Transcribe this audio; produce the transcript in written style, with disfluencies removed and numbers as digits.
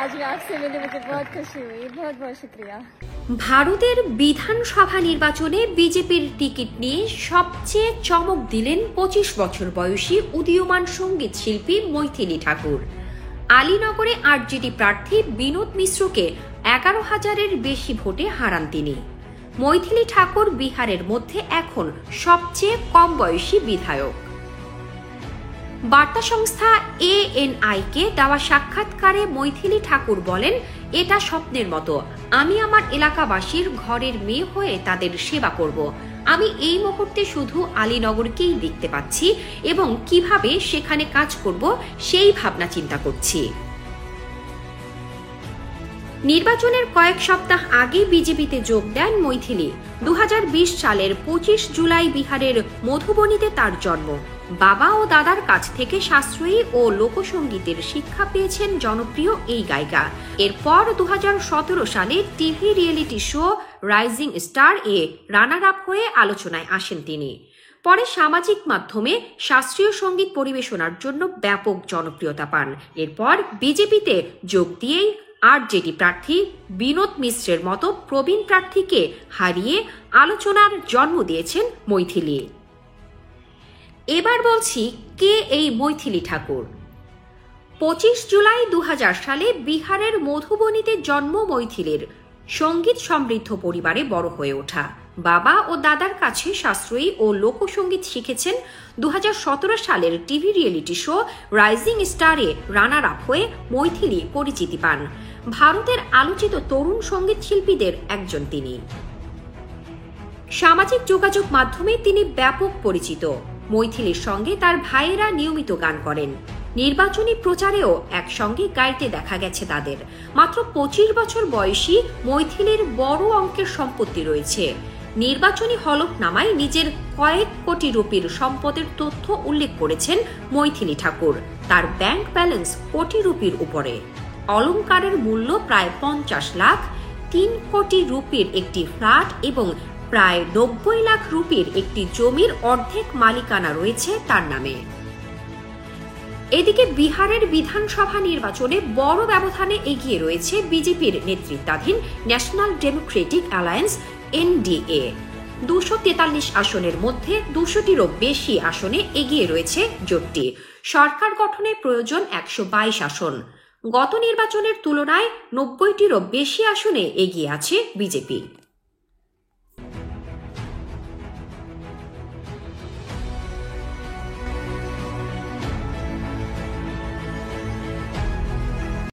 आज भी आपसे मिलने मुझे बहुत खुशी हुई। बहुत बहुत शुक्रिया। ভারতের বিধানসভা নির্বাচনে বিজেপির টিকিট নিয়ে সবচেয়ে চমক দিলেন 25 বছর বয়সী উদীয়মান সঙ্গীত শিল্পী মৈথিলী ঠাকুর। আলীনগরে আরজেডি প্রার্থী বিনোদ মিশ্রকে 11,000-এর বেশি ভোটে হারান তিনি। মৈথিলী ঠাকুর বিহারের মধ্যে এখন সবচেয়ে কম বয়সী বিধায়ক। বার্তা সংস্থা ANI-কে দেওয়া সাক্ষাৎকারে মৈথিলী ঠাকুর বলেন, এটা স্বপ্নের মতো। আমি আমার এলাকাবাসীর ঘরের মেয়ে হয়ে তাদের সেবা করব। আমি এই মুহূর্তে শুধু আলীনগরকেই দেখতে পাচ্ছি এবং কিভাবে সেখানে কাজ করব সেই ভাবনা চিন্তা করছি। নির্বাচনের কয়েক সপ্তাহ আগে বিজেপিতে যোগ দেন মৈথিলী। 2020 সালের 25 জুলাই বিহারের মধুবনীতে তার জন্ম। বাবা ও দাদার কাছ থেকে শাস্ত্রীয় ও লোকসঙ্গীতের শিক্ষা পেয়েছেন জনপ্রিয় এই গায়িকা। এরপর 2017 সালে TV reality show rising star এ রানার আপ হয়ে আলোচনায় আসেন তিনি। পরে সামাজিক মাধ্যমে শাস্ত্রীয় সঙ্গীত পরিবেশনার জন্য ব্যাপক জনপ্রিয়তা পান। এরপর বিজেপিতে যোগ দিয়েই আরজেডি প্রার্থী বিনোদ মিশ্রের মতো প্রবীণ প্রার্থীকে হারিয়ে আলোচনার জন্ম দিয়েছেন মৈথিলী। এবার বলছি কে এই মৈথিলী ঠাকুর। 25 জুলাই 2000 সালে বিহারের মধুবনীতে জন্ম মৈথিলীর। সঙ্গীত সমৃদ্ধ পরিবারে বড় হয়ে ওঠা। বাবা ও দাদার কাছে শাস্ত্রীয় ও লোকসঙ্গীত শিখেছেন। 2017 সালের টিভি রিয়েলিটি শো রাইজিং স্টারে রানার আপ হয়ে মৈথিলী পরিচিতি পান। ভারতের আলোচিত তরুণ সঙ্গীত শিল্পীদের একজন তিনি। সামাজিক যোগাযোগ মাধ্যমে তিনি ব্যাপক পরিচিত। মৈথিলীর সঙ্গে তার ভাইয়েরা নিয়মিত গান করেন। নির্বাচনী প্রচারেও একসঙ্গে গাইতে দেখা গেছে তাদের। মাত্র 25 বছর বয়সী মৈথিলীর বড় অঙ্কের সম্পত্তি রয়েছে। নির্বাচনী হলফনামায় নিজের কয়েক কোটি রুপির সম্পদের তথ্য উল্লেখ করেছেন মৈথিলী ঠাকুর। তার ব্যাংক ব্যালেন্স কোটি রুপির উপরে। অলংকারের মূল্য প্রায় 50 লাখ, 3 কোটি রুপির একটি ফ্ল্যাট এবং প্রায় 90 লাখ রুপির একটি জমির অর্ধেক মালিকানা রয়েছে তার নামে। এদিকে বিহারের বিধানসভা নির্বাচনে বড় ব্যবধানে এগিয়ে রয়েছে বিজেপির নেতৃত্বাধীন ন্যাশনাল ডেমোক্রেটিক অ্যালায়েন্স NDA। 243 আসনের মধ্যে 200টিরও বেশি আসনে এগিয়ে রয়েছে জোটটি। সরকার গঠনে প্রয়োজন 122 আসন। গত নির্বাচনের তুলনায় 90টিরও বেশি আসনে এগিয়ে আছে বিজেপি।